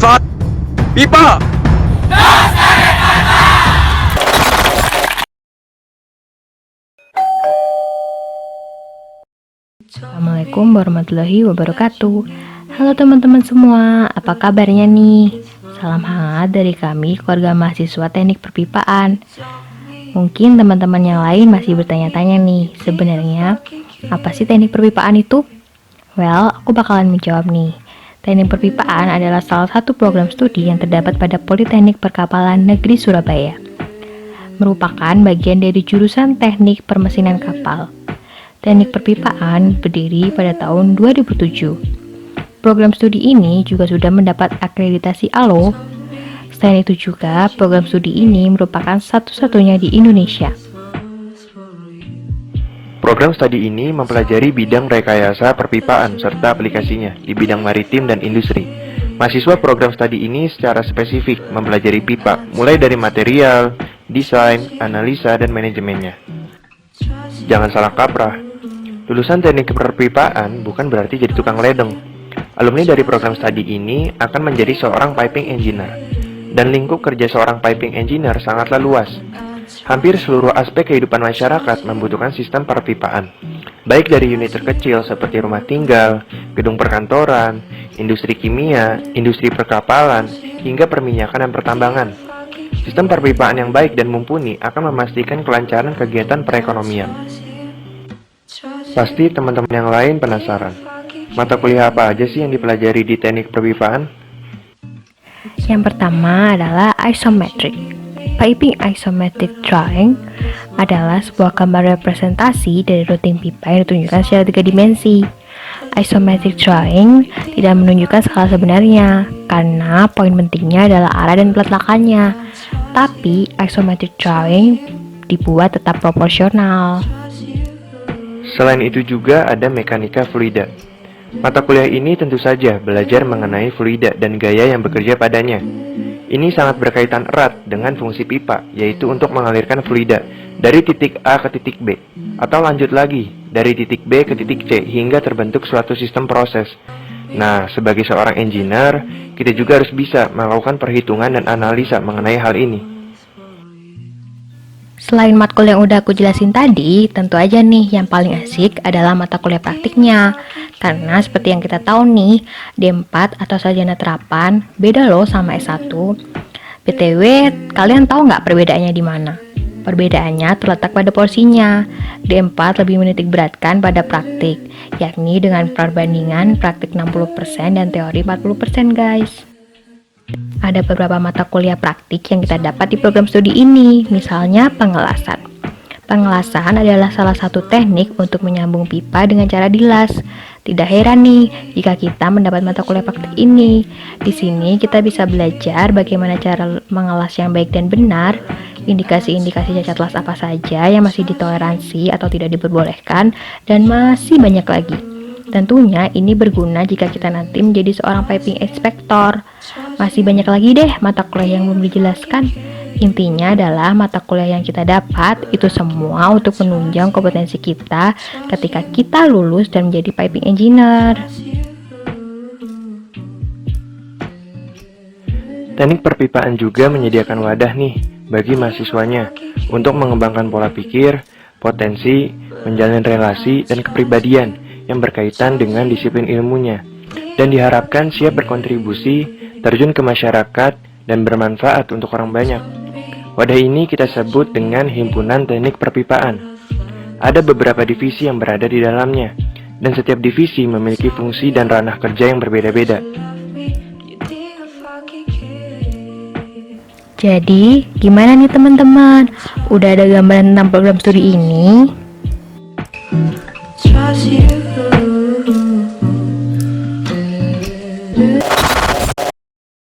bermanfaat. Pipa! Assalamualaikum warahmatullahi wabarakatuh. Halo teman-teman semua, apa kabarnya nih? Salam hangat dari kami, keluarga mahasiswa teknik perpipaan. Mungkin teman-teman yang lain masih bertanya-tanya nih, sebenarnya apa sih teknik perpipaan itu? Well, aku bakalan menjawab nih. Teknik perpipaan adalah salah satu program studi yang terdapat pada Politeknik Perkapalan Negeri Surabaya. Merupakan bagian dari jurusan Teknik Permesinan Kapal. Teknik perpipaan berdiri pada tahun 2007. Program studi ini juga sudah mendapat akreditasi ALO. Selain itu juga, program studi ini merupakan satu-satunya di Indonesia. Program studi ini mempelajari bidang rekayasa perpipaan serta aplikasinya di bidang maritim dan industri. Mahasiswa program studi ini secara spesifik mempelajari pipa, mulai dari material, desain, analisa, dan manajemennya. Jangan salah kaprah, lulusan teknik perpipaan bukan berarti jadi tukang ledeng. Alumni dari program studi ini akan menjadi seorang piping engineer, dan lingkup kerja seorang piping engineer sangatlah luas. Hampir seluruh aspek kehidupan masyarakat membutuhkan sistem perpipaan, baik dari unit terkecil seperti rumah tinggal, gedung perkantoran, industri kimia, industri perkapalan, hingga perminyakan dan pertambangan. Sistem perpipaan yang baik dan mumpuni akan memastikan kelancaran kegiatan perekonomian. Pasti teman-teman yang lain penasaran, mata kuliah apa aja sih yang dipelajari di teknik perpipaan? Yang pertama adalah isometric. Piping isometric drawing adalah sebuah gambar representasi dari routing pipa yang ditunjukkan secara 3 dimensi. Isometric drawing tidak menunjukkan skala sebenarnya, karena poin pentingnya adalah arah dan peletakannya. Tapi isometric drawing dibuat tetap proporsional. Selain itu juga ada mekanika fluida. Mata kuliah ini tentu saja belajar mengenai fluida dan gaya yang bekerja padanya. Ini sangat berkaitan erat dengan fungsi pipa, yaitu untuk mengalirkan fluida dari titik A ke titik B, atau lanjut lagi, dari titik B ke titik C, hingga terbentuk suatu sistem proses. Nah, sebagai seorang engineer, kita juga harus bisa melakukan perhitungan dan analisa mengenai hal ini. Selain matkul yang udah aku jelasin tadi, tentu aja nih yang paling asik adalah mata kuliah praktiknya. Karena seperti yang kita tahu nih, D4 atau sarjana terapan beda loh sama S1. BTW, kalian tahu nggak perbedaannya di mana? Perbedaannya terletak pada porsinya. D4 lebih menitik beratkan pada praktik, yakni dengan perbandingan praktik 60% dan teori 40% guys. Ada beberapa mata kuliah praktik yang kita dapat di program studi ini, misalnya pengelasan. Pengelasan adalah salah satu teknik untuk menyambung pipa dengan cara dilas. Tidak heran nih jika kita mendapat mata kuliah praktik ini. Di sini kita bisa belajar bagaimana cara mengelas yang baik dan benar, indikasi-indikasi cacat las apa saja yang masih ditoleransi atau tidak diperbolehkan, dan masih banyak lagi. Tentunya ini berguna jika kita nanti menjadi seorang piping inspector. Masih banyak lagi deh mata kuliah yang belum dijelaskan. Intinya adalah mata kuliah yang kita dapat itu semua untuk menunjang kompetensi kita ketika kita lulus dan menjadi piping engineer. Teknik perpipaan juga menyediakan wadah nih bagi mahasiswanya untuk mengembangkan pola pikir, potensi, menjalin relasi, dan kepribadian yang berkaitan dengan disiplin ilmunya, dan diharapkan siap berkontribusi, terjun ke masyarakat, dan bermanfaat untuk orang banyak. Wadah ini kita sebut dengan Himpunan Teknik Perpipaan. Ada beberapa divisi yang berada di dalamnya, dan setiap divisi memiliki fungsi dan ranah kerja yang berbeda-beda. Jadi, gimana nih teman-teman? Udah ada gambaran tentang program studi ini? Trust you.